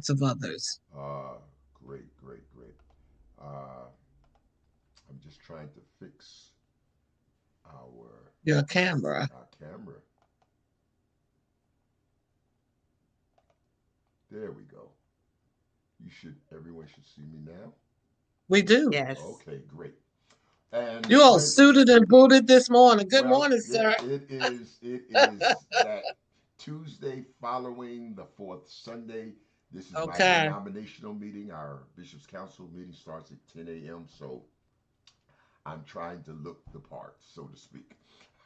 hearts of others. Great, great, great. I'm just trying to fix our Your camera. camera. There we go. Everyone should see me now. We do. Yes. Okay, great. And You all friends, suited and booted this morning. Good well, morning, sir. it is that Tuesday following the fourth Sunday. This is my Okay. denominational meeting. Our Bishop's Council meeting starts at 10 a.m. So I'm trying to look the part, so to speak.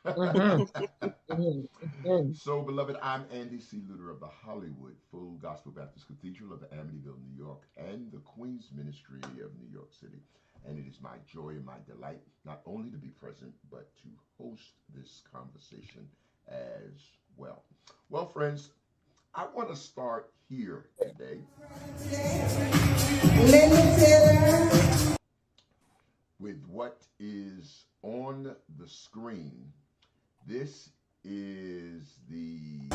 Mm-hmm. Mm-hmm. So, beloved, I'm Andy C. Lewter of the Hollywood Full Gospel Baptist Cathedral of Amityville, New York, and the Queen's Ministry of New York City. And it is my joy and my delight not only to be present, but to host this conversation as well. Well, friends, I want to start here today with what is on the screen. This is the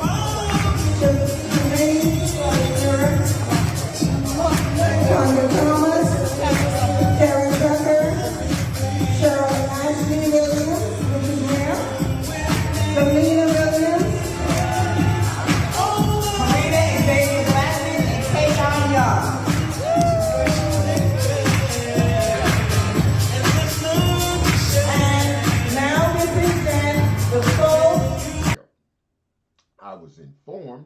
I was informed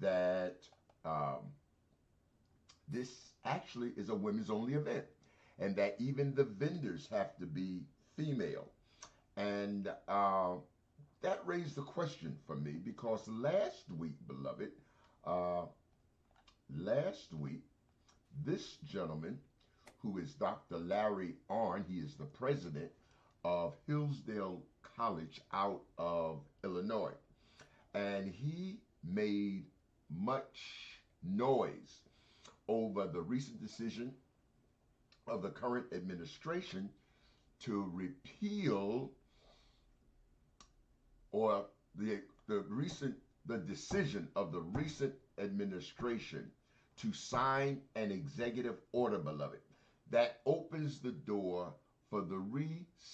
that this actually is a women's only event and that even the vendors have to be female. And that raised a question for me because last week, beloved, uh, last week, this gentleman, who is Dr. Larry Arnn, he is the president of Hillsdale College out of Illinois. And he made much noise over the recent decision of the current administration to repeal or the decision of the recent administration to sign an executive order, beloved, that opens the door for the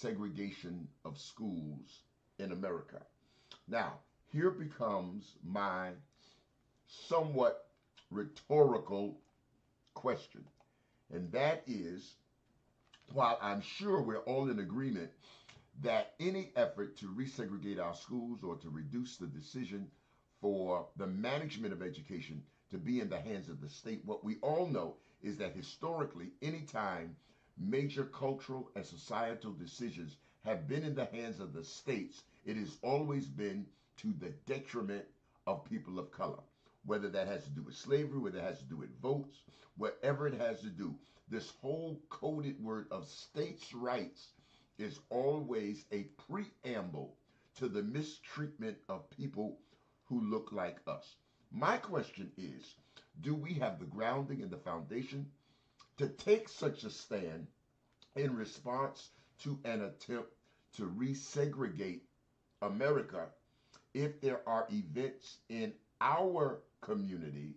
resegregation of schools in America. Now, here becomes my somewhat rhetorical question, and that is, while I'm sure we're all in agreement that any effort to resegregate our schools or to reduce the decision for the management of education to be in the hands of the state, what we all know is that historically, anytime major cultural and societal decisions have been in the hands of the states, it has always been to the detriment of people of color, whether that has to do with slavery, whether it has to do with votes, whatever it has to do. This whole coded word of states' rights is always a preamble to the mistreatment of people who look like us. My question is, do we have the grounding and the foundation to take such a stand in response to an attempt to resegregate America if there are events in our community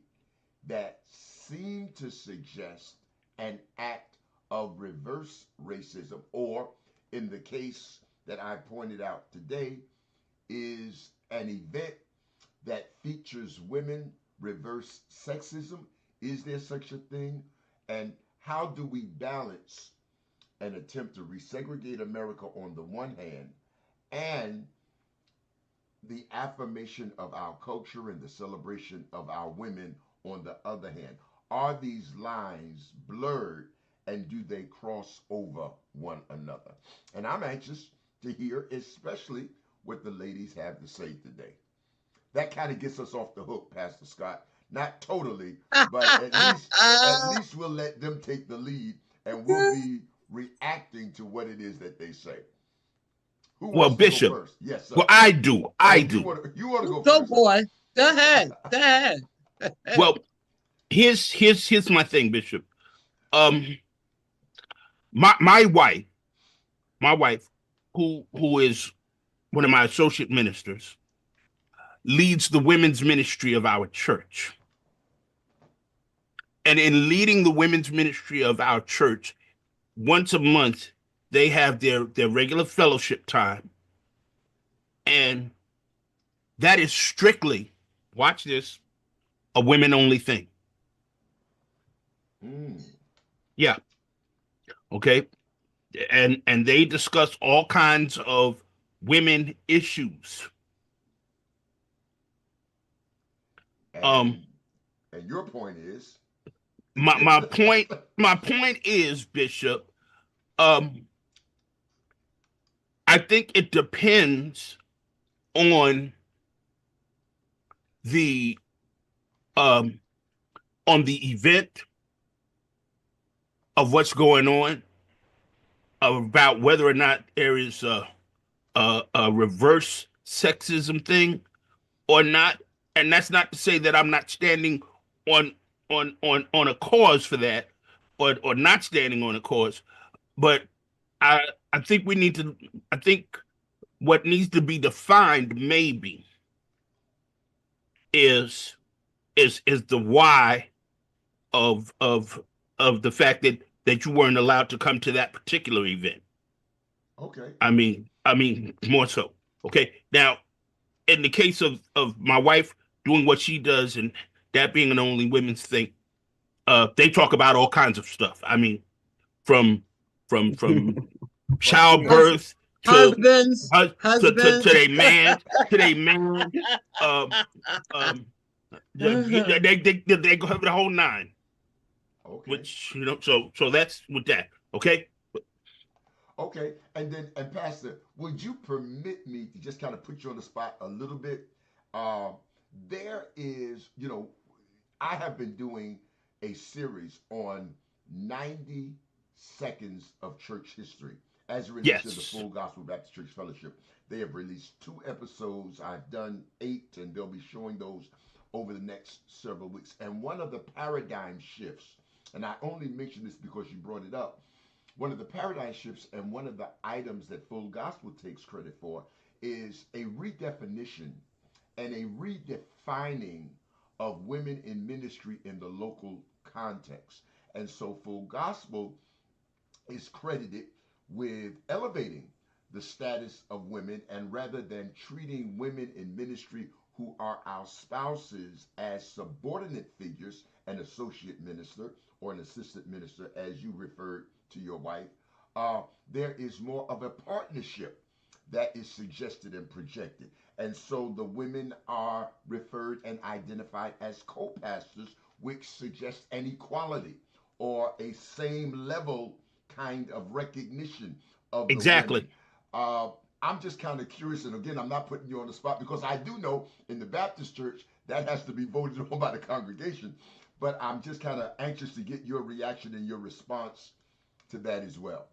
that seem to suggest an act of reverse racism, or in the case that I pointed out today, is an event that features women reverse sexism? Is there such a thing? And how do we balance an attempt to resegregate America on the one hand and the affirmation of our culture and the celebration of our women on the other hand? Are these lines blurred and do they cross over one another? And I'm anxious to hear, especially what the ladies have to say today. That kind of gets us off the hook, Pastor Scott. Not totally, but at least we'll let them take the lead and we'll be reacting to what it is that they say. Who Well, wants to go Bishop, first? Yes, sir. well, I do. I Oh, do. you want to go Go, first, huh? boy. Go ahead. Go ahead. Well, here's my thing, Bishop. Um, my wife, who is one of my associate ministers, leads the women's ministry of our church. and in leading the women's ministry of our church, once a month they have their regular fellowship time, and that is strictly, watch this, a women only thing. Yeah. Okay. And they discuss all kinds of women issues. And your point is? My point is, Bishop, I think it depends on the event of what's going on, about whether or not there is a reverse sexism thing or not. And that's not to say that I'm not standing on a cause for that, or not standing on a cause, but I think we need to. I think what needs to be defined maybe is the why of the fact that you weren't allowed to come to that particular event. Okay. I mean more so. Okay. Now, in the case of my wife doing what she does, and that being an only women's thing, they talk about all kinds of stuff. I mean, from childbirth to husbands, to their man, they go over the whole nine. Okay. Which, so that's with that. Okay. Okay, and Pastor, would you permit me to just kind of put you on the spot a little bit? There is, I have been doing a series on 90 seconds of church history as it relates to the Full Gospel Baptist Church Fellowship. They have released 2 episodes. I've done 8, and they'll be showing those over the next several weeks. And one of the paradigm shifts, and I only mention this because you brought it up, one of the paradigm shifts and one of the items that Full Gospel takes credit for is a redefinition and a redefining of women in ministry in the local context. And so Full Gospel is credited with elevating the status of women, and rather than treating women in ministry who are our spouses as subordinate figures, an associate minister or an assistant minister, as you referred to your wife, there is more of a partnership that is suggested and projected. And so the women are referred and identified as co-pastors, which suggests an equality or a same level kind of recognition of the women. I'm just kind of curious, and again, I'm not putting you on the spot because I do know in the Baptist church that has to be voted on by the congregation, but I'm just kind of anxious to get your reaction and your response to that as well.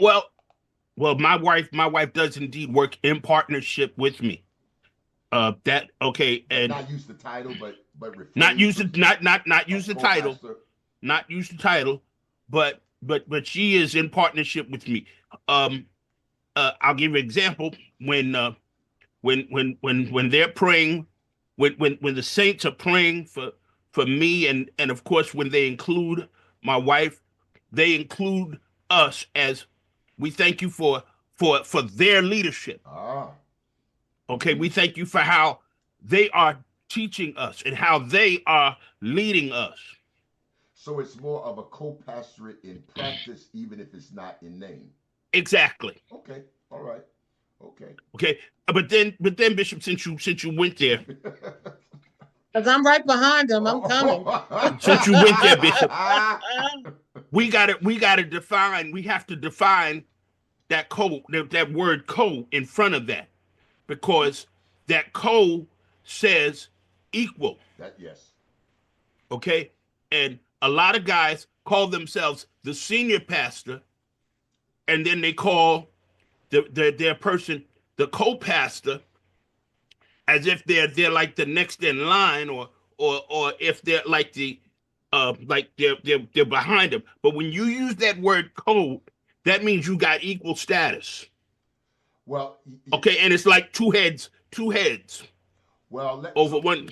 Well, my wife does indeed work in partnership with me. And not use the title, but not use the title, not use the title, but she is in partnership with me. I'll give you an example. When they're praying, when the saints are praying for me, and of course when they include my wife, they include us as, we thank you for their leadership. Okay, we thank you for how they are teaching us and how they are leading us. So it's more of a co-pastorate in practice, even if it's not in name. Exactly. Okay. All right. Okay. Okay. But then, Bishop, since you went there, because I'm right behind them, I'm coming. Since you went there, Bishop, we gotta define. We have to define that that word "co" in front of that, because that "co" says equal. Yes. Okay, and a lot of guys call themselves the senior pastor, and then they call their person the co-pastor, as if they're like the next in line, or if they're like they're behind them. But when you use that word "co," that means you got equal status. Well, okay, and it's like two heads. Well, over one.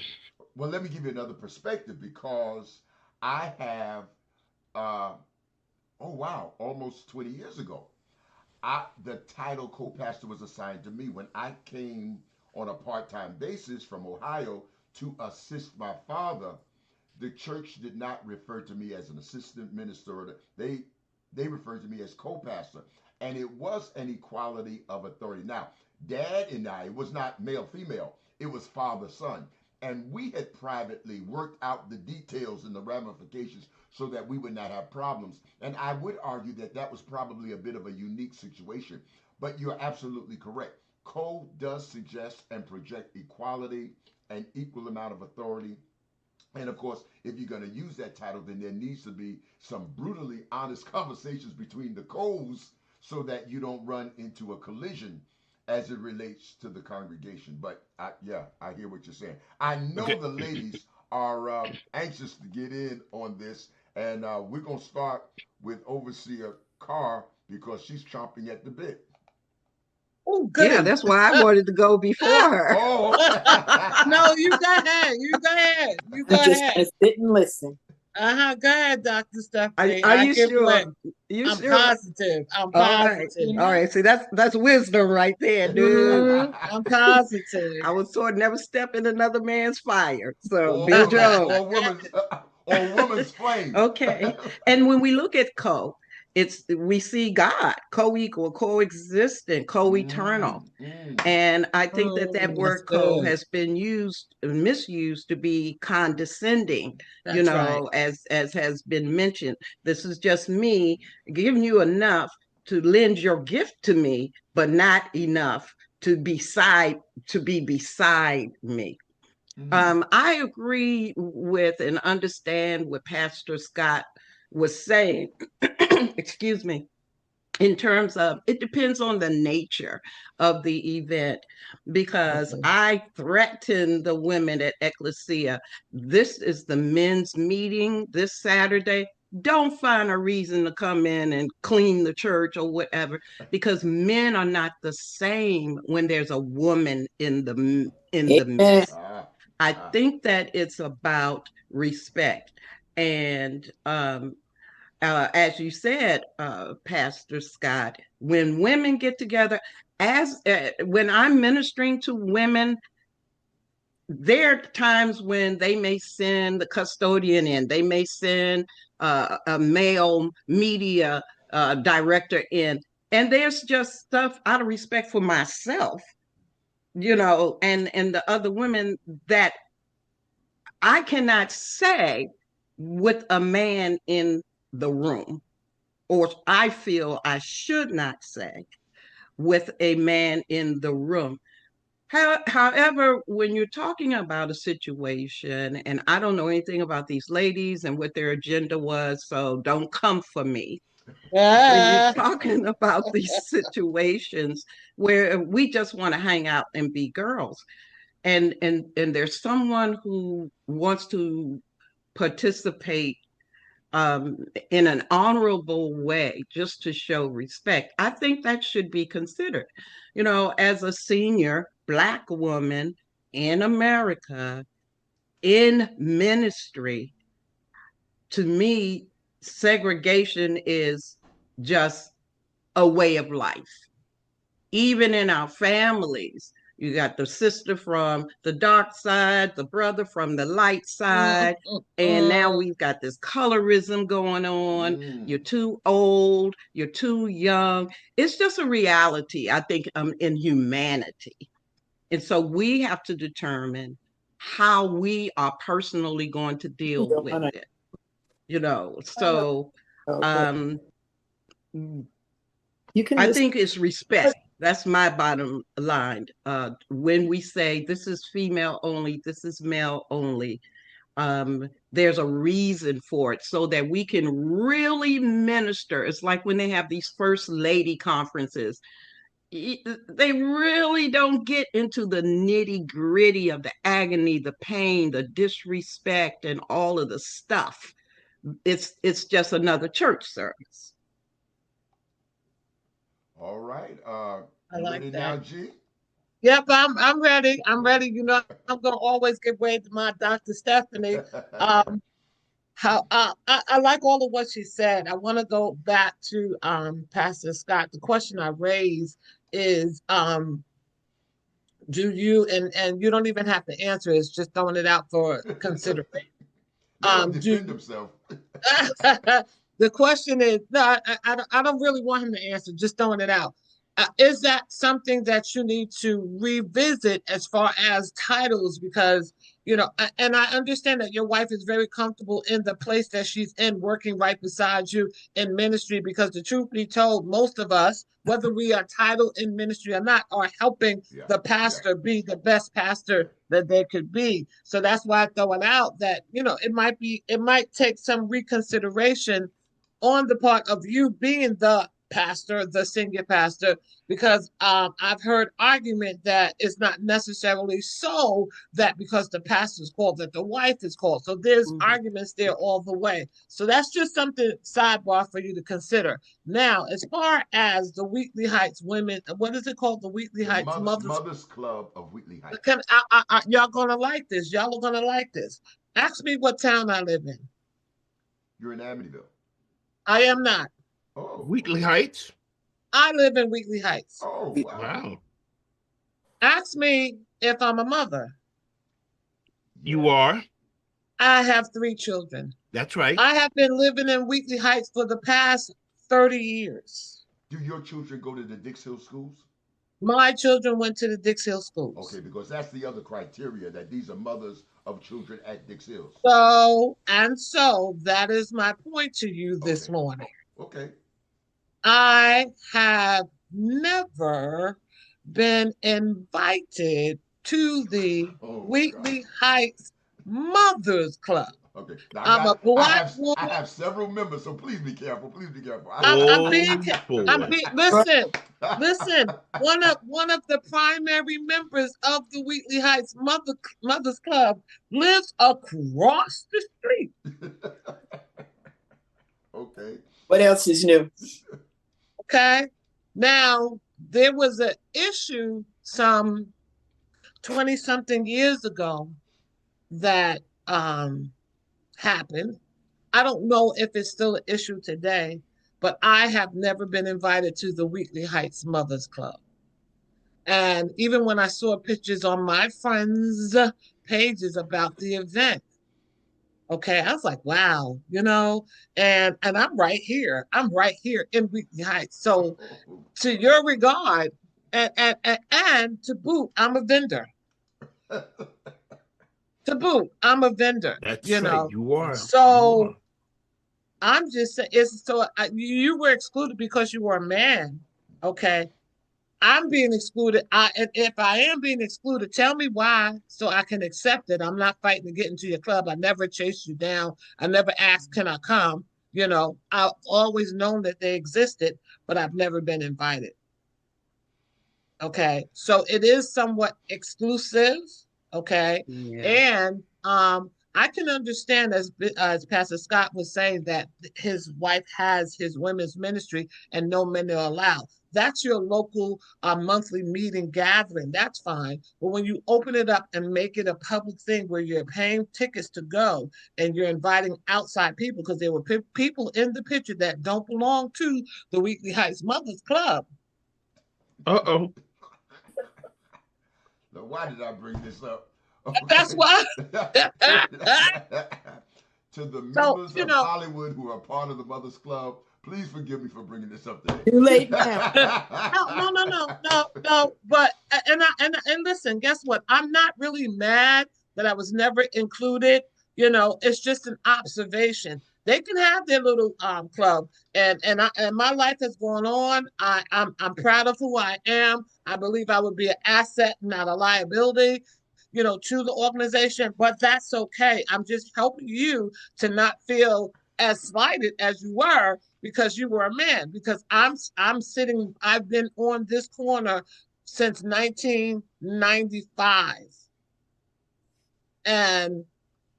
Well, let me give you another perspective, because I have, uh, oh wow, almost 20 years ago. The title co-pastor was assigned to me when I came on a part-time basis from Ohio to assist my father. The church did not refer to me as an assistant minister. They referred to me as co-pastor, and it was an equality of authority. Now, Dad and I, it was not male female, it was father son, and we had privately worked out the details and the ramifications so that we would not have problems. And I would argue that that was probably a bit of a unique situation. But you're absolutely correct. Co does suggest and project equality and equal amount of authority. And of course, if you're going to use that title, then there needs to be some brutally honest conversations between the co's so that you don't run into a collision as it relates to the congregation. But yeah, I hear what you're saying. I know Okay. the ladies are anxious to get in on this, and we're going to start with Overseer Carr because she's chomping at the bit. Oh, Yeah, goody. that's why I wanted to go before her. Oh, No, you go ahead. You go ahead. You I'm go just ahead. gonna sit and listen. Go ahead, Dr. Stephanie. Are I you give you sure? in. You I'm sure? positive. I'm All right. positive. All right. See, that's wisdom right there, dude. I'm positive. I was taught never step in another man's fire. So or build your woman's own. or woman's or woman's flame. Okay. And when we look at it's we see God co-equal, coexistent, co-eternal. Mm, mm. And I think that That's word good. has been misused to be condescending, That's right. as has been mentioned. This is just me giving you enough to lend your gift to me, but not enough to be beside me. Mm. I agree with and understand what Pastor Scott was saying. Excuse me, in terms of it depends on the nature of the event, because Okay. I threatened the women at Ecclesia, this is the men's meeting this Saturday, don't find a reason to come in and clean the church or whatever, because men are not the same when there's a woman in the Amen. midst. Ah, I ah. think that it's about respect. And as you said, Pastor Scott, when women get together, as when I'm ministering to women, there are times when they may send the custodian in, they may send a male media director in, and there's just stuff out of respect for myself, and the other women that I cannot say with a man in the room, or I feel I should not say with a man in the room. However, when you're talking about a situation, and I don't know anything about these ladies and what their agenda was, so don't come for me. When you're Ah, talking about these situations where we just want to hang out and be girls, and there's someone who wants to participate um, in an honorable way, just to show respect, I think that should be considered. As a senior Black woman in America in ministry, to me, segregation is just a way of life. Even in our families, you got the sister from the dark side, the brother from the light side, and now we've got this colorism going on. Mm. You're too old, you're too young. It's just a reality, I think, in humanity. And so we have to determine how we are personally going to deal Go with on. it. Oh, So okay. um, You can I just. think it's respect. That's my bottom line. When we say this is female only, this is male only, there's a reason for it so that we can really minister. It's like when they have these first lady conferences, they really don't get into the nitty gritty of the agony, the pain, the disrespect, and all of the stuff. It's just another church service. All right. I You like ready now, that. G? Yep, I'm ready. I'm ready. I'm gonna always give way to my Dr. Stephanie. Um, how I like all of what she said. I want to go back to Pastor Scott. The question I raised is do you, and you don't even have to answer, it's just throwing it out for consideration. Let him Do defend himself. the question is, no, I don't really want him to answer, just throwing it out. Is that something that you need to revisit as far as titles? Because, and I understand that your wife is very comfortable in the place that she's in, working right beside you in ministry, because the truth be told, most of us, whether we are titled in ministry or not, are helping the pastor be the best pastor that they could be. So that's why I throw it out that, it might take some reconsideration on the part of you being the pastor, the senior pastor, because I've heard argument that it's not necessarily so that because the pastor is called, that the wife is called. So there's arguments there all the way. So that's just something sidebar for you to consider. Now, as far as the Wheatley Heights women, what is it called? The Wheatley Heights Mothers Club of Wheatley Heights. Y'all gonna like this. Y'all are gonna like this. Ask me what town I live in. You're in Amityville. I am not. Oh, Wheatley Heights. I live in Wheatley Heights. Oh, Wow. Ask me if I'm a mother. You are. I have 3 children. That's right. I have been living in Wheatley Heights for the past 30 years. Do your children go to the Dix Hill schools? My children went to the Dix Hill schools. Okay, because that's the other criteria, that these are mothers of children at Dix Hills. So that is my point to you this morning. Okay. I have never been invited to the Wheatley Heights Mothers Club. Okay. Now, I'm a black woman. I have several members, so please be careful. Please be careful. Listen. One of the primary members of the Wheatley Heights Mothers Club lives across the street. Okay. What else is new? Okay. Now, there was an issue some 20-something years ago that happened. I don't know if it's still an issue today, but I have never been invited to the Wheatley Heights Mothers Club. And even when I saw pictures on my friends' pages about the event, okay, I was like, wow, and I'm right here. I'm right here in Wheatley Heights. So to your regard, and to boot, I'm a vendor. To boot, I'm a vendor. That's right. You are. So I'm just saying, you were excluded because you were a man. Okay. I'm being excluded. And if I am being excluded, tell me why so I can accept it. I'm not fighting to get into your club. I never chased you down. I never asked, can I come? I've always known that they existed, but I've never been invited. Okay. So it is somewhat exclusive. Okay. Yeah. And I can understand, as Pastor Scott was saying, that his wife has his women's ministry and no men are allowed. That's your local monthly meeting gathering. That's fine. But when you open it up and make it a public thing where you're paying tickets to go and you're inviting outside people, because there were people in the picture that don't belong to the Wheatley Heights Mothers Club. Uh-oh. Now, why did I bring this up? Okay. That's why. To the members of Hollywood who are part of the Mothers Club, please forgive me for bringing this up today. Too late now. No. But and listen, guess what? I'm not really mad that I was never included. It's just an observation. They can have their little club, and my life has gone on. I'm proud of who I am. I believe I would be an asset, not a liability, to the organization. But that's okay. I'm just helping you to not feel as slighted as you were because you were a man. Because I'm sitting. I've been on this corner since 1995, and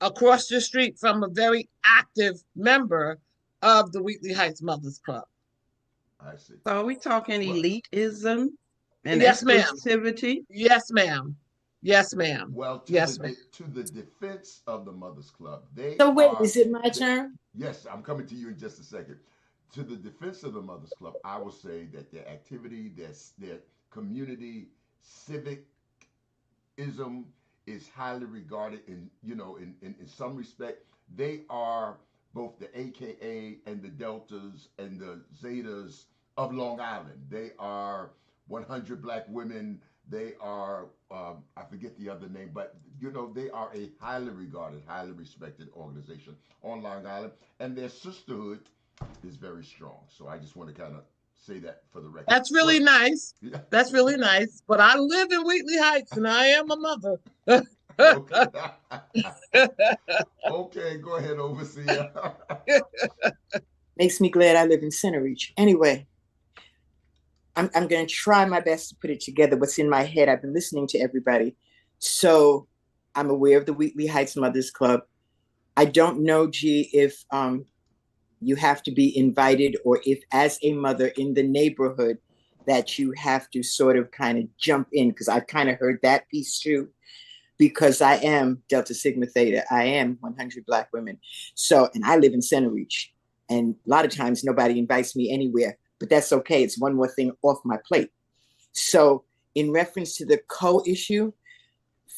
across the street from a very active member of the Wheatley Heights Mothers Club. I see. So are we talking elitism and yes, exclusivity? Yes, ma'am. Yes, ma'am. Well, Yes, ma'am. to the defense of the Mothers Club, So wait, is it my they, turn? yes, I'm coming to you in just a second. To the defense of the Mothers Club, I will say that their activity, their community civicism is highly regarded in some respect. They are both the AKA and the Deltas and the Zetas of Long Island. They are 100 Black women. They are, I forget the other name, but they are a highly regarded, highly respected organization on Long Island, and their sisterhood is very strong. So I just want to kind of say that for the record. That's really nice. Yeah. That's really nice. But I live in Wheatley Heights and I am a mother. Okay. Okay, go ahead, overseer. Makes me glad I live in Center Reach. Anyway, I'm going to try my best to put it together. What's in my head? I've been listening to everybody. So I'm aware of the Wheatley Heights Mothers Club. I don't know, G, if you have to be invited or if as a mother in the neighborhood that you have to sort of kind of jump in, because I've kind of heard that piece too, because I am Delta Sigma Theta. I am 100 Black women. So, and I live in Center Reach. And a lot of times nobody invites me anywhere, but that's okay. It's one more thing off my plate. So in reference to the co-issue,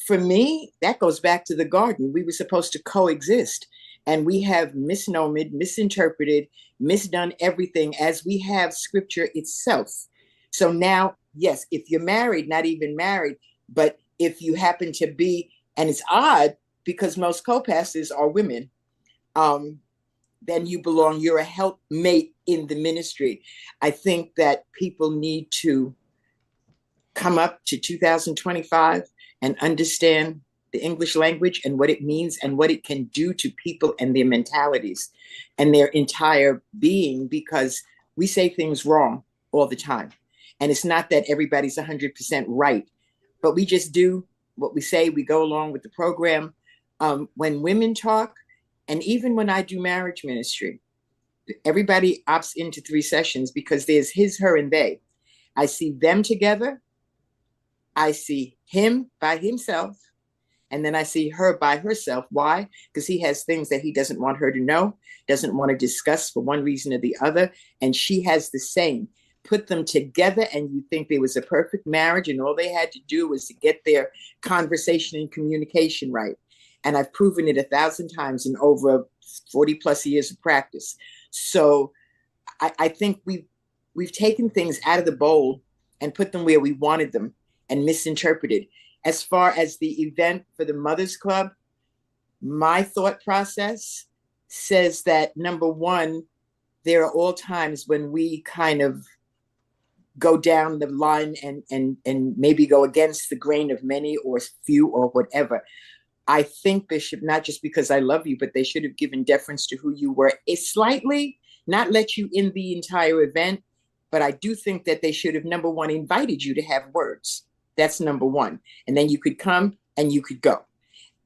for me, that goes back to the garden. We were supposed to coexist. And we have misnomered, misinterpreted, misdone everything as we have scripture itself. So now, yes, if you're married, not even married, but if you happen to be, and it's odd because most co-pastors are women, then you belong, you're a helpmate in the ministry. I think that people need to come up to 2025 and understand the English language and what it means and what it can do to people and their mentalities and their entire being, because we say things wrong all the time. And it's not that everybody's 100% right, but we just do what we say. We go along with the program. When women talk, and even when I do marriage ministry, everybody opts into 3 sessions because there's his, her, and they. I see them together. I see him by himself. And then I see her by herself. Why? Because he has things that he doesn't want her to know, doesn't want to discuss for one reason or the other. And she has the same. Put them together and you think there was a perfect marriage and all they had to do was to get their conversation and communication right. And I've proven it 1,000 times in over 40 plus years of practice. So I think we've taken things out of the bowl and put them where we wanted them and misinterpreted. As far as the event for the Mothers Club, my thought process says that, number one, there are all times when we kind of go down the line and maybe go against the grain of many or few or whatever. I think, Bishop, not just because I love you, but they should have given deference to who you were. It's slightly, not let you in the entire event, but I do think that they should have, number one, invited you to have words. That's number one. And then you could come and you could go.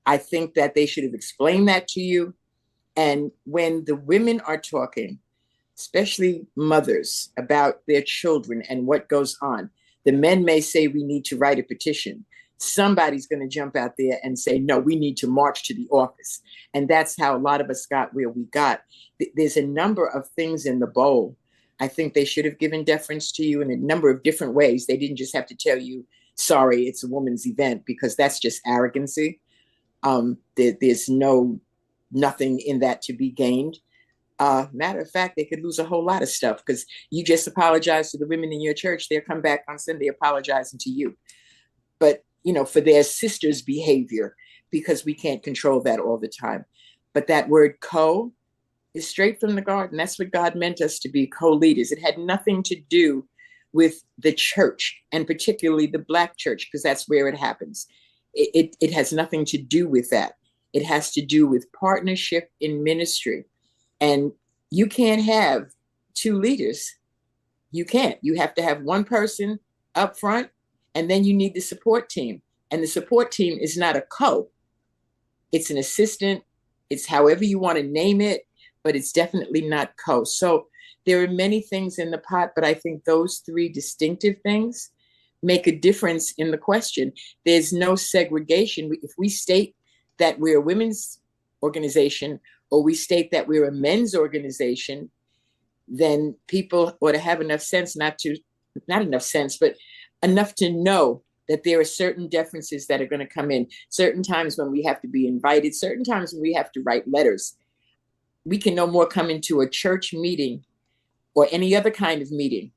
I think that they should have explained that to you. And when the women are talking, especially mothers, about their children and what goes on, the men may say we need to write a petition. Somebody's going to jump out there and say, no, we need to march to the office. And that's how a lot of us got where we got. There's a number of things in the bowl. I think they should have given deference to you in a number of different ways. They didn't just have to tell you, sorry, it's a woman's event, because that's just arrogancy. There's nothing in that to be gained. Matter of fact, they could lose a whole lot of stuff because you just apologize to the women in your church. They'll come back on Sunday apologizing to you. But, for their sisters' behavior, because we can't control that all the time. But that word co is straight from the garden. That's what God meant us to be, co-leaders. It had nothing to do with the church, and particularly the Black church, because that's where it happens. It has nothing to do with that. It has to do with partnership in ministry. And you can't have 2 leaders. You can't. You have to have one person up front, and then you need the support team. And the support team is not a co. It's an assistant. It's however you want to name it, but it's definitely not co. So there are many things in the pot, but I think those 3 distinctive things make a difference in the question. There's no segregation. If we state that we're a women's organization or we state that we're a men's organization, then people ought to have enough sense, not enough sense, but enough to know that there are certain differences that are going to come in, certain times when we have to be invited, certain times when we have to write letters. We can no more come into a church meeting or any other kind of meeting.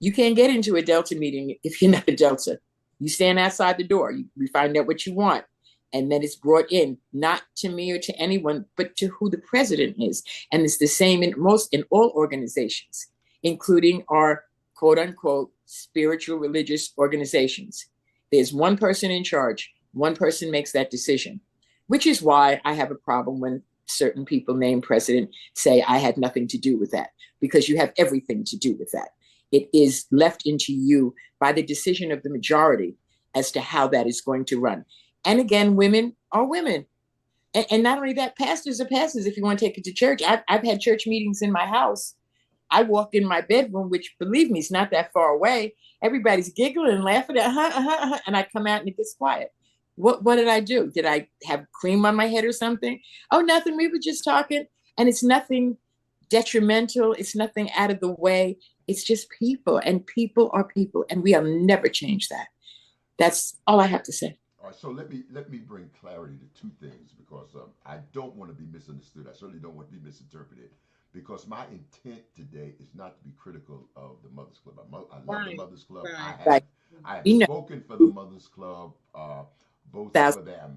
You can't get into a Delta meeting if you're not a Delta. You stand outside the door, you find out what you want, and then it's brought in, not to me or to anyone, but to who the president is. And it's the same in all organizations, including our quote unquote spiritual religious organizations. There's one person in charge, one person makes that decision, which is why I have a problem when certain people named president say I had nothing to do with that, because you have everything to do with that. It is left into you by the decision of the majority as to how that is going to run. And again, women are women. And not only that, pastors are pastors if you want to take it to church. I've had church meetings in my house. I walk in my bedroom, which, believe me, is not that far away. Everybody's giggling and laughing, and I come out and it gets quiet. What did I do? Did I have cream on my head or something? Oh, nothing. We were just talking. And it's nothing detrimental. It's nothing out of the way. It's just people, and people are people, and we'll never change that. That's all I have to say. All right, so let me bring clarity to two things because I don't want to be misunderstood. I certainly don't want to be misinterpreted because my intent today is not to be critical of the Mothers Club. I love the Mothers Club. Right. I have spoken for the Mothers Club, both for their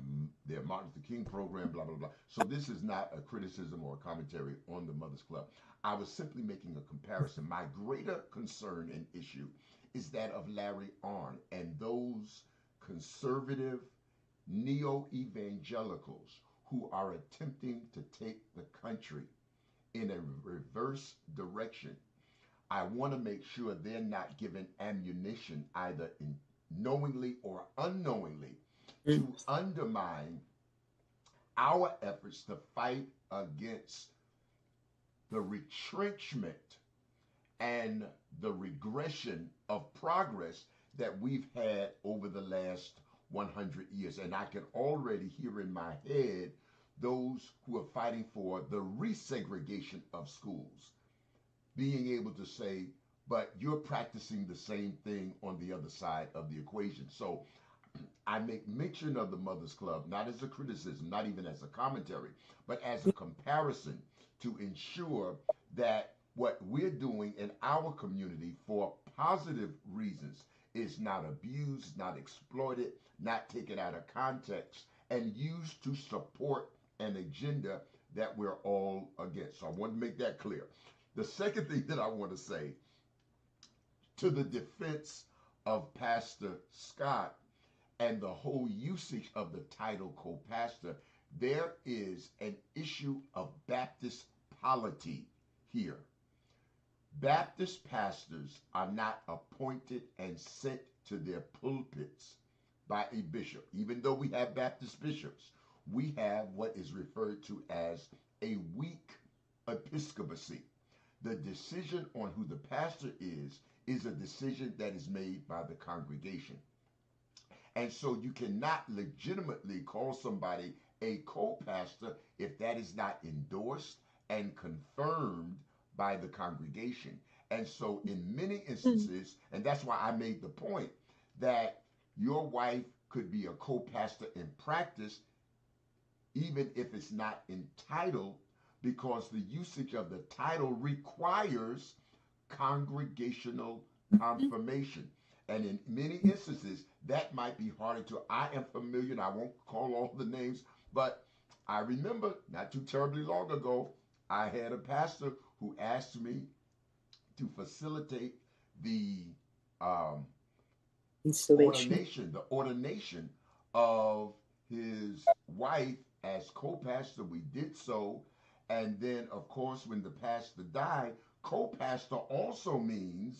Martin Luther King program, blah blah blah. So this is not a criticism or a commentary on the Mothers Club. I was simply making a comparison. My greater concern and issue is that of Larry Arnn and those conservative neo-evangelicals who are attempting to take the country in a reverse direction. I want to make sure they're not given ammunition either knowingly or unknowingly to undermine our efforts to fight against the retrenchment and the regression of progress that we've had over the last 100 years. And I can already hear in my head those who are fighting for the resegregation of schools being able to say, but you're practicing the same thing on the other side of the equation. So I make mention of the Mothers Club, not as a criticism, not even as a commentary, but as a comparison to ensure that what we're doing in our community for positive reasons is not abused, not exploited, not taken out of context, and used to support an agenda that we're all against. So I want to make that clear. The second thing that I want to say to the defense of Pastor Scott and the whole usage of the title co-pastor, there is an issue of Baptist polity here. Baptist pastors are not appointed and sent to their pulpits by a bishop. Even though we have Baptist bishops, we have what is referred to as a weak episcopacy. The decision on who the pastor is a decision that is made by the congregation. And so you cannot legitimately call somebody a co-pastor if that is not endorsed and confirmed by the congregation. And so in many instances, and that's why I made the point that your wife could be a co-pastor in practice, even if it's not entitled, because the usage of the title requires congregational confirmation. And in many instances, that might be harder to. I am familiar, and I won't call all the names, but I remember not too terribly long ago, I had a pastor who asked me to facilitate the ordination of his wife as co-pastor. We did so. And then, of course, when the pastor died, co-pastor also means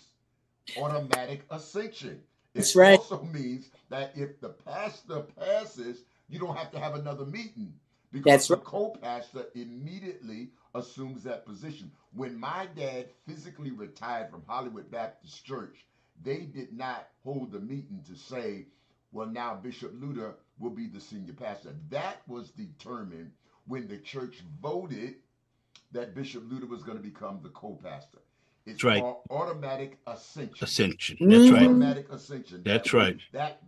automatic ascension. That's It right. also means that if the pastor passes, you don't have to have another meeting because That's the right. co-pastor immediately assumes that position. When my dad physically retired from Hollywood Baptist Church, they did not hold the meeting to say, well, now Bishop Lewter will be the senior pastor. That was determined when the church voted that Bishop Lewter was going to become the co-pastor. It's That's right. called automatic ascension. Ascension. That's right. Mhm. Automatic ascension. That's right. That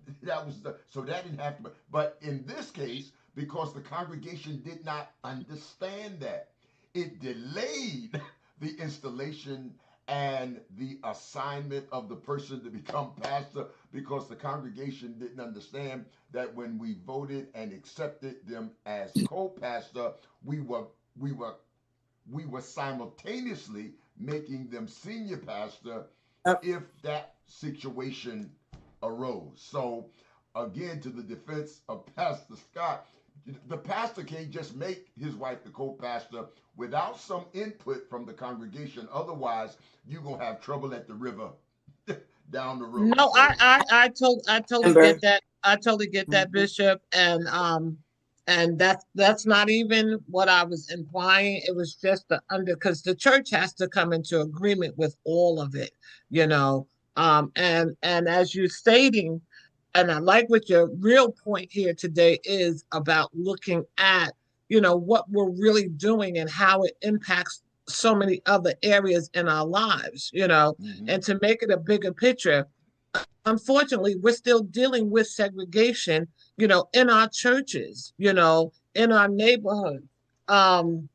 was the, so that didn't have to. But in this case, because the congregation did not understand that, it delayed the installation and the assignment of the person to become pastor, because the congregation didn't understand that when we voted and accepted them as co-pastor, we were we were we were simultaneously making them senior pastor if that situation arose. So, again, to the defense of Pastor Scott, the pastor can't just make his wife the co-pastor without some input from the congregation. Otherwise, you're gonna have trouble at the river down the road. No, So, I totally Remember. get that. I totally get that, Mhm. Bishop, and that's not even what I was implying. It was just the under because the church has to come into agreement with all of it, you know. And as you're stating, and I like what your real point here today is about looking at, what we're really doing and how it impacts so many other areas in our lives, mm-hmm. and to make it a bigger picture. Unfortunately, we're still dealing with segregation, in our churches, in our neighborhood. Um,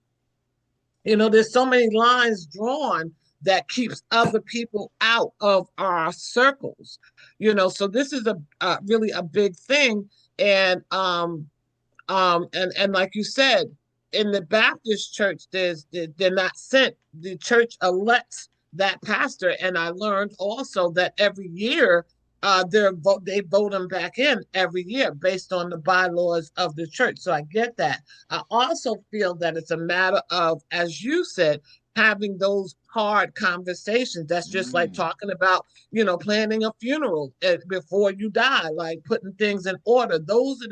there's so many lines drawn that keeps other people out of our circles, so this is a really a big thing. And like you said, in the Baptist church, they're not sent. The church elects that pastor, and I learned also that every year, they vote them back in every year based on the bylaws of the church. So I get that. I also feel that it's a matter of, as you said, having those hard conversations. That's just like mm. talking about, planning a funeral before you die, like putting things in order. Those are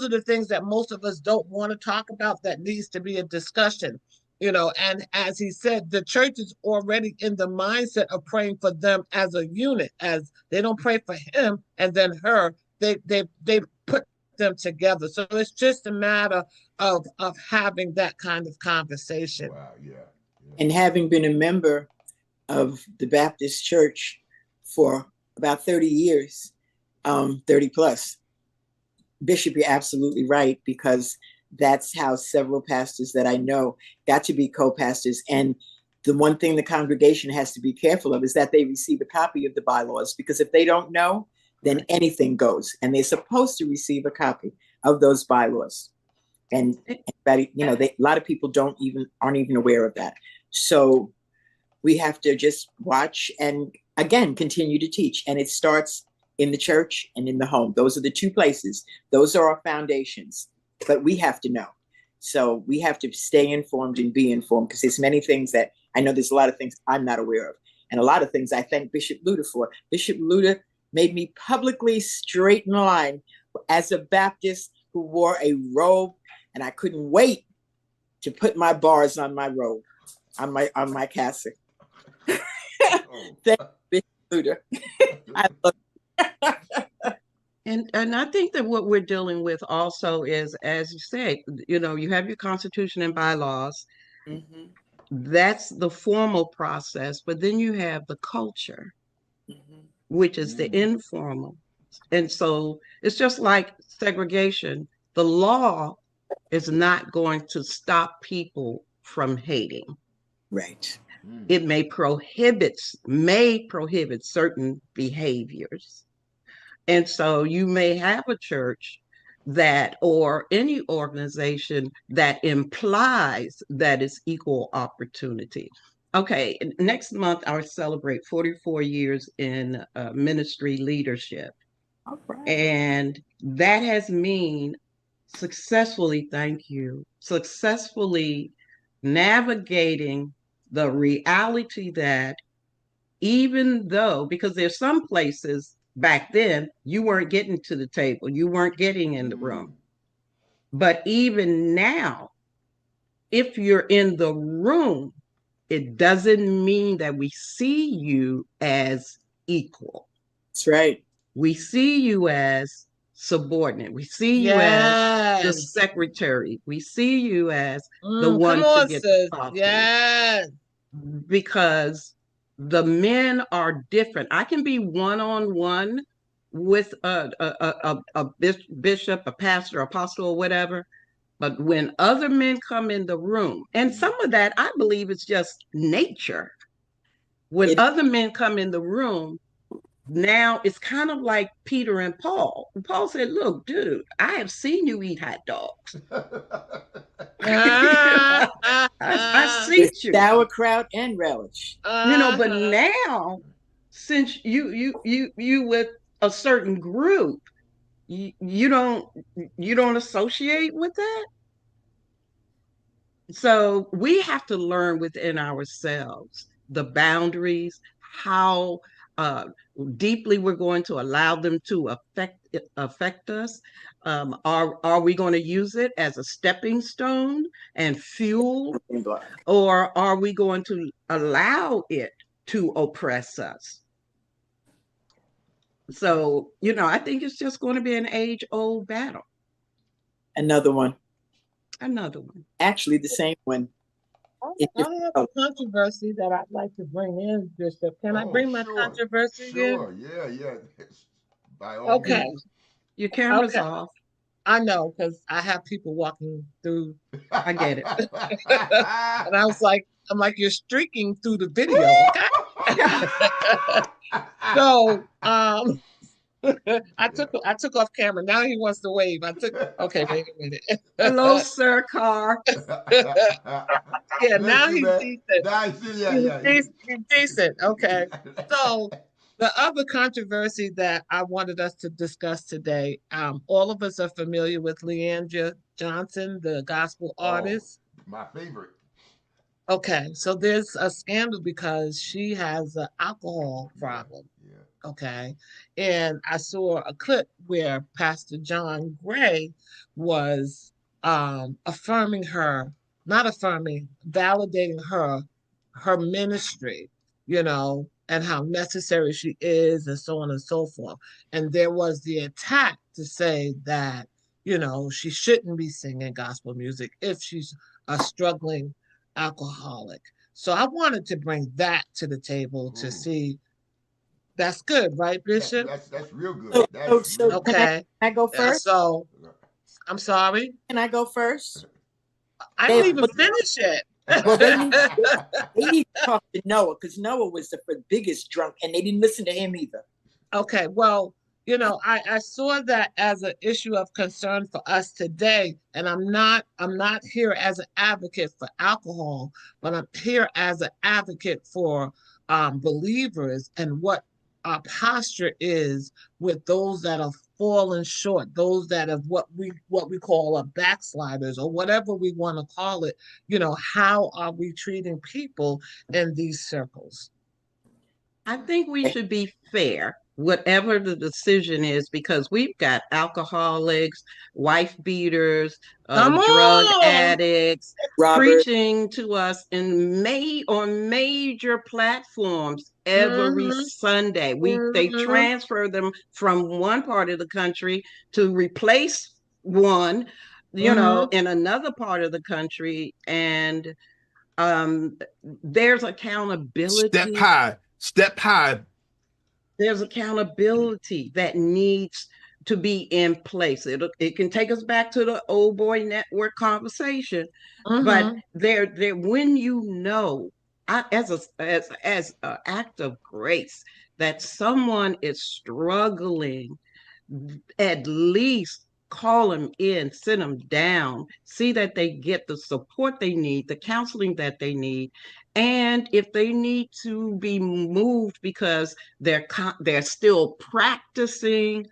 the things that most of us don't want to talk about, that needs to be a discussion. And as he said, the church is already in the mindset of praying for them as a unit, as they don't pray for him and then her. They put them together. So it's just a matter of having that kind of conversation. Wow, yeah, yeah. And having been a member of the Baptist church for about 30 years, 30 plus, Bishop, you're absolutely right, because that's how several pastors that I know got to be co-pastors. And the one thing the congregation has to be careful of is that they receive a copy of the bylaws, because if they don't know, then anything goes. And they're supposed to receive a copy of those bylaws. And a lot of people aren't even aware of that. So we have to just watch and, again, continue to teach. And it starts in the church and in the home. Those are the two places. Those are our foundations. But we have to know. So we have to stay informed and be informed, because there's many things that I know, there's a lot of things I'm not aware of. And a lot of things I thank Bishop Lewter for. Bishop Lewter made me publicly straight in line as a Baptist who wore a robe, and I couldn't wait to put my bars on my robe, on my cassock. Oh. Thank you, Bishop Lewter. I love And I think that what we're dealing with also is, as you say, you have your constitution and bylaws. Mhm. That's the formal process, but then you have the culture, Mhm. which is the Mm. informal. And so it's just like segregation. The law is not going to stop people from hating. Right. Mm. It may prohibit certain behaviors. And so you may have a church that, or any organization that implies that it's equal opportunity. Okay, next month I'll celebrate 44 years in ministry leadership. All right. And that has mean successfully, thank you, successfully navigating the reality that, even though, because there's some places back then you weren't getting to the table, you weren't getting in the room. Mm. But even now, if you're in the room, it doesn't mean that we see you as equal. That's right. We see you as subordinate. We see you as the Yes. secretary. We see you as the Come one to on, get the sis. coffee. Yes. Because the men are different. I can be one-on-one with a bishop, a pastor, apostle, or whatever. But when other men come in the room, and some of that I believe is just nature. When other men come in the room, now it's kind of like Peter and Paul. Paul said, "Look, dude, I have seen you eat hot dogs. I see With you. sauerkraut and relish. But now, since you with a certain group, you don't associate with that. So we have to learn within ourselves the boundaries, how uh, deeply we're going to allow them to affect us. Are we going to use it as a stepping stone and fuel, or are we going to allow it to oppress us? So, I think it's just going to be an age-old battle. Another one. Actually, the same one. I have a controversy that I'd like to bring in, Bishop. Can I bring my controversy in? Sure, yeah. By all Okay. means. Your camera's off. I know, because I have people walking through. I get it. And I'm like, you're streaking through the video, okay? So, I took off camera. Now he wants to wave. Okay, wait a minute. Hello, sir, car. Yeah, now he's decent. He's decent. Okay. So the other controversy that I wanted us to discuss today, all of us are familiar with Leandra Johnson, the gospel artist. My favorite. Okay, so there's a scandal because she has an alcohol problem. Yeah. Okay. And I saw a clip where Pastor John Gray was affirming her, not affirming, validating her ministry, and how necessary she is, and so on and so forth. And there was the attack to say that, she shouldn't be singing gospel music if she's a struggling alcoholic. So I wanted to bring that to the table to see. That's good, right, Bishop? That's real good. Okay. Can I go first? So, I'm sorry. Can I go first? I didn't even finish it. Well, they need to talk to Noah, because Noah was the biggest drunk, and they didn't listen to him either. Okay, well, I saw that as an issue of concern for us today, and I'm not here as an advocate for alcohol, but I'm here as an advocate for believers and what our posture is with those that have fallen short, those that have what we call a backsliders, or whatever we want to call it. How are we treating people in these circles? I think we should be fair, whatever the decision is, because we've got alcoholics, wife beaters, drug addicts, preaching to us on major platforms every Sunday. They transfer them from one part of the country to replace one, in another part of the country, and there's accountability. Step high. There's accountability that needs to be in place. It can take us back to the old boy network conversation, but there when as an act of grace that someone is struggling, at least call them in, sit them down, see that they get the support they need, the counseling that they need. And if they need to be moved because they're still practicing,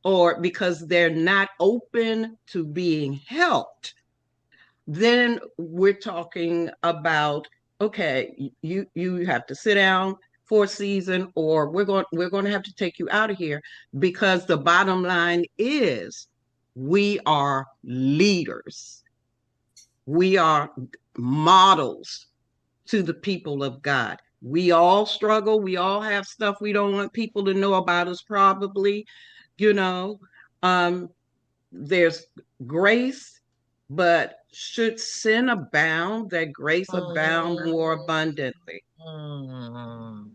or because they're not open to being helped, then we're talking about, okay, you have to sit down for a season, or we're going to have to take you out of here, because the bottom line is we are leaders. We are models to the people of God. We all struggle. We all have stuff we don't want people to know about us, probably, you know. Um, there's grace, but should sin abound, that grace abound more abundantly. Mm.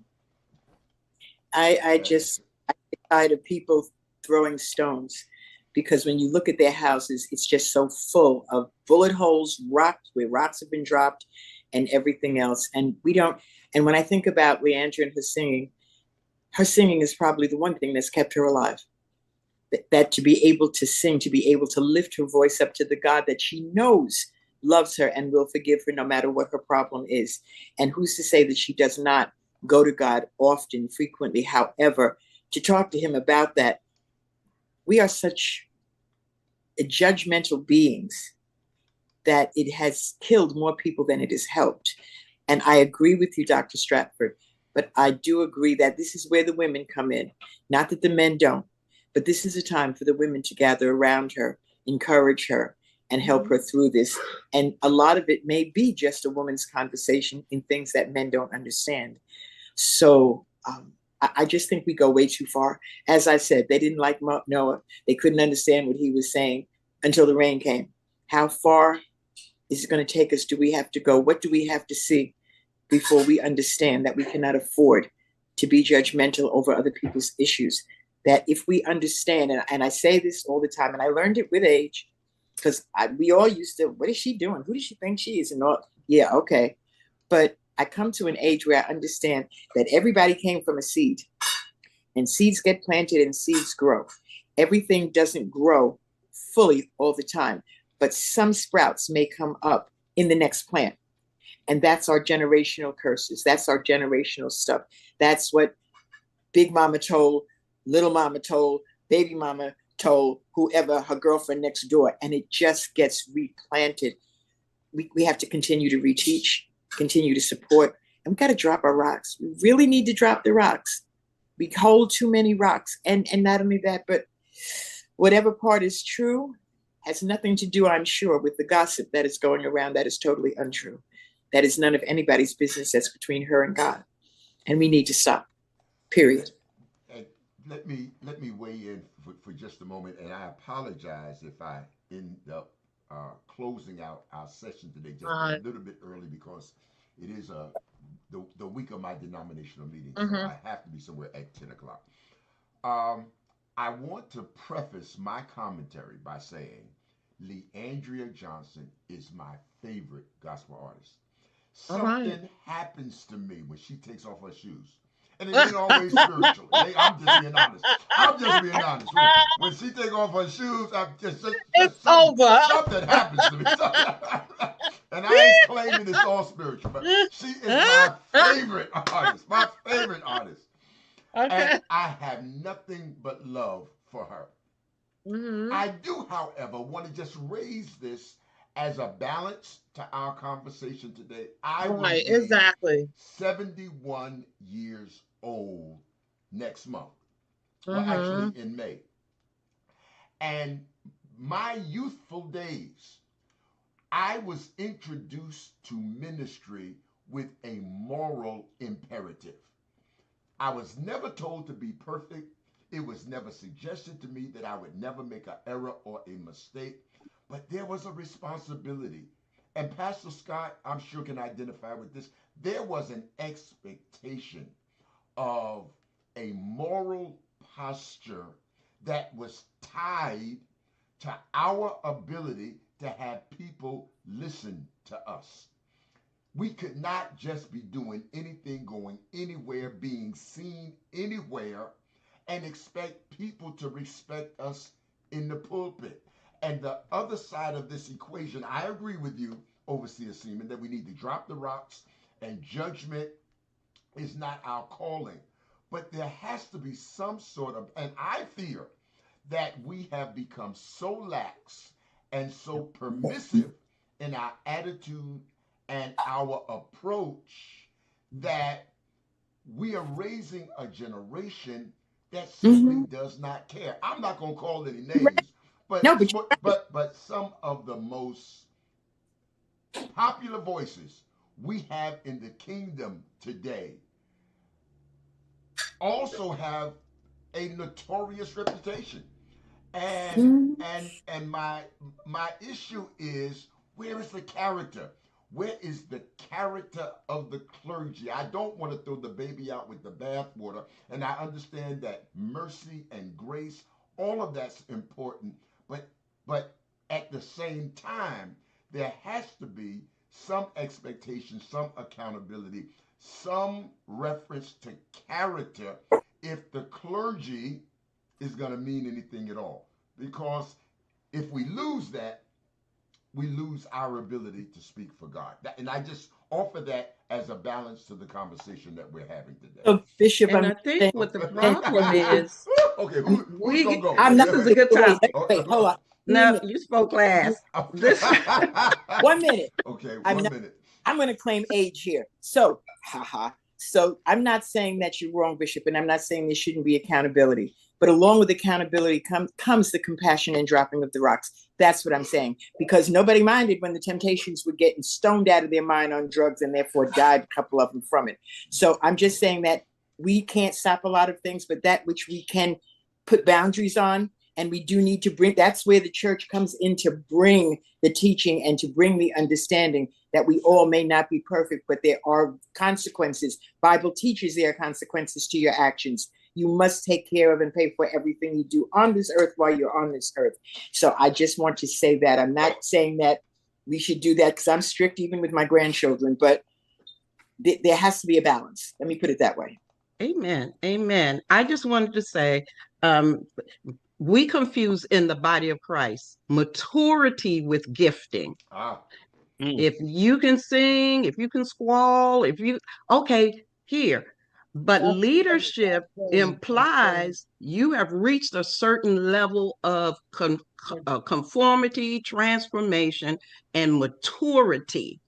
I That is just I get tired of people throwing stones, because when you look at their houses, it's just so full of bullet holes, rocks where rocks have been dropped, and everything else. And we don't. And when I think about Leandra and her singing is probably the one thing that's kept her alive. That to be able to sing, to be able to lift her voice up to the God that she knows loves her and will forgive her no matter what her problem is. And who's to say that she does not go to God often, frequently, however, to talk to him about that? We are such judgmental beings that it has killed more people than it has helped. And I agree with you, Dr. Stratford, but I do agree that this is where the women come in. Not that the men don't, but this is a time for the women to gather around her, encourage her, and help her through this. And a lot of it may be just a woman's conversation in things that men don't understand. So I just think we go way too far. As I said, they didn't like Noah. They couldn't understand what he was saying until the rain came. How far is it going to take us? Do we have to go? What do we have to see before we understand that we cannot afford to be judgmental over other people's issues? That if we understand, and I say this all the time, and I learned it with age, because we all used to, what is she doing? Who does she think she is? And all, yeah, okay. But I come to an age where I understand that everybody came from a seed, and seeds get planted and seeds grow. Everything doesn't grow fully all the time, but some sprouts may come up in the next plant. And that's our generational curses. That's our generational stuff. That's what Big Mama told, Little Mama told, Baby Mama told whoever, her girlfriend next door. And it just gets replanted. We have to continue to reteach, continue to support, and we got to drop our rocks. We really need to drop the rocks. We hold too many rocks. And not only that, but whatever part is true has nothing to do, I'm sure, with the gossip that is going around that is totally untrue. That is none of anybody's business. That's between her and God. And we need to stop. Period. And let me weigh in for just a moment, and I apologize if I end up closing out our session today just a little bit early, because it is the week of my denominational meeting, so I have to be somewhere at 10 o'clock. I want to preface my commentary by saying Leandria Johnson is my favorite gospel artist. Something happens to me when she takes off her shoes. And it ain't always spiritual. I'm just being honest. I'm just being honest. When she take off her shoes, I'm just it's something, over. something happens to me. And I ain't claiming it's all spiritual, but she is my favorite artist. My favorite artist. Okay. And I have nothing but love for her. I do, however, want to just raise this as a balance to our conversation today. I will be exactly 71 years old next month. Well, actually in May. And my youthful days, I was introduced to ministry with a moral imperative. I was never told to be perfect. It was never suggested to me that I would never make an error or a mistake. But there was a responsibility. And Pastor Scott, I'm sure, can identify with this. There was an expectation of a moral posture that was tied to our ability to have people listen to us. We could not just be doing anything, going anywhere, being seen anywhere, and expect people to respect us in the pulpit. And the other side of this equation, I agree with you, Overseer Seaman, that we need to drop the rocks, and judgment is not our calling. But there has to be some sort of, and I fear that we have become so lax and so permissive in our attitude and our approach that we are raising a generation that simply does not care. I'm not going to call any names, but No, but some of the most popular voices we have in the kingdom today today also have a notorious reputation. And Mhm. my issue is, where is the character? Where is the character of the clergy? I don't want to throw the baby out with the bathwater, and I understand that mercy and grace, all of that's important, but but at the same time, there has to be some expectation, some accountability, some reference to character if the clergy is going to mean anything at all. Because if we lose that, we lose our ability to speak for God. And I just offer that as a balance to the conversation that we're having today. So, Bishop, And I'm I think saying, what the and problem is, Okay, I'm, who's gonna we go? I'm not. this is a good Wait, topic. hold on. Now you spoke last. This 1 minute. Okay, I'm 1 minute. I'm going to claim age here. So, haha. So, I'm not saying that you're wrong, Bishop, and I'm not saying there shouldn't be accountability. But along with accountability comes the compassion and dropping of the rocks. That's what I'm saying. Because nobody minded when the Temptations were getting stoned out of their mind on drugs and therefore died, a couple of them from it. So, I'm just saying that we can't stop a lot of things, but that which we can put boundaries on, and we do need to bring, that's where the church comes in to bring the teaching and to bring the understanding that we all may not be perfect, but there are consequences. Bible teaches there are consequences to your actions. You must take care of and pay for everything you do on this earth while you're on this earth. So I just want to say that. I'm not saying that we should do that because I'm strict even with my grandchildren, but there has to be a balance. Let me put it that way. Amen. Amen. I just wanted to say, um, we confuse in the body of Christ maturity with gifting. Ah, If you can sing, if you can squall, if you, okay, here. But leadership implies you have reached a certain level of conformity, transformation, and maturity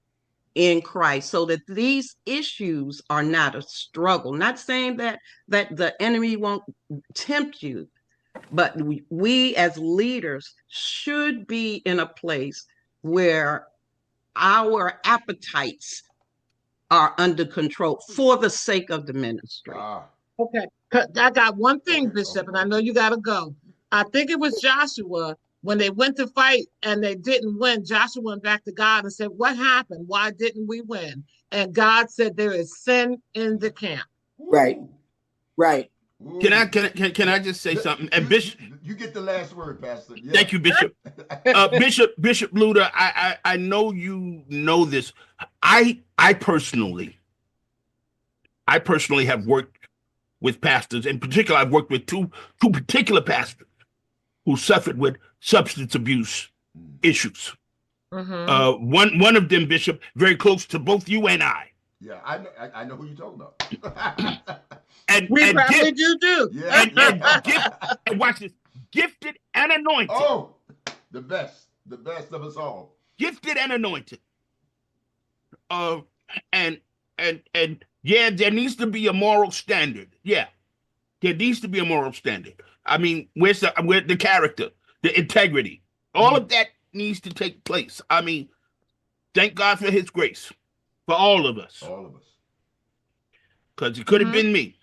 in Christ, so that these issues are not a struggle. Not saying that the enemy won't tempt you, but we as leaders should be in a place where our appetites are under control for the sake of the ministry. ah, Okay, I got one thing, okay, Bishop, okay, and I know okay. you got to go. I think it was Joshua when they went to fight and they didn't win. Joshua went back to God and said, "What happened? Why didn't we win?" And God said, "There is sin in the camp." Right, Woo, right. woo. Can I just say something? And You, Bishop, you get the last word, Pastor. Yeah. thank you, Bishop. Bishop Lewter, I know you know this. I personally have worked with pastors. In particular, I've worked with two particular pastors who suffered with substance abuse issues. Mm-hmm. One of them, Bishop, very close to both you and I. Yeah, I know who you're talking about. And We and probably gift do. Yeah, and gift yeah. and watch this, gifted and anointed, Oh, the best of us all. gifted and anointed. Uh, and and yeah, there needs to be a moral standard. Yeah, there needs to be a moral standard. I mean, where the character, the integrity, all of that needs to take place. I mean, thank God for His grace for all of us, All of us. because it could have Mm-hmm. been me.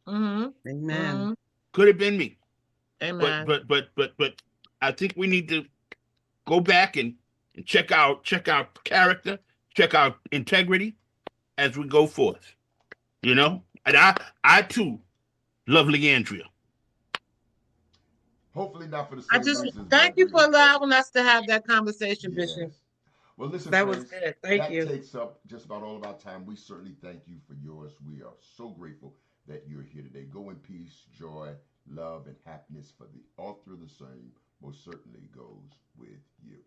Mm-hmm. Amen. Mm-hmm. Could have been me. But Amen. but but but but I think we need to go back and check out character, check out integrity as we go forth. You know, and I too, lovely Andrea. Hopefully not for the I same just reasons, thank but you we, for allowing us to have that conversation, yes. Bishop. Well, listen, That was friends, good. Thank that you. takes up just about all of our time. We certainly thank you for yours. We are so grateful that you're here today. Go in peace, joy, love, and happiness, for the author of the same most certainly goes with you.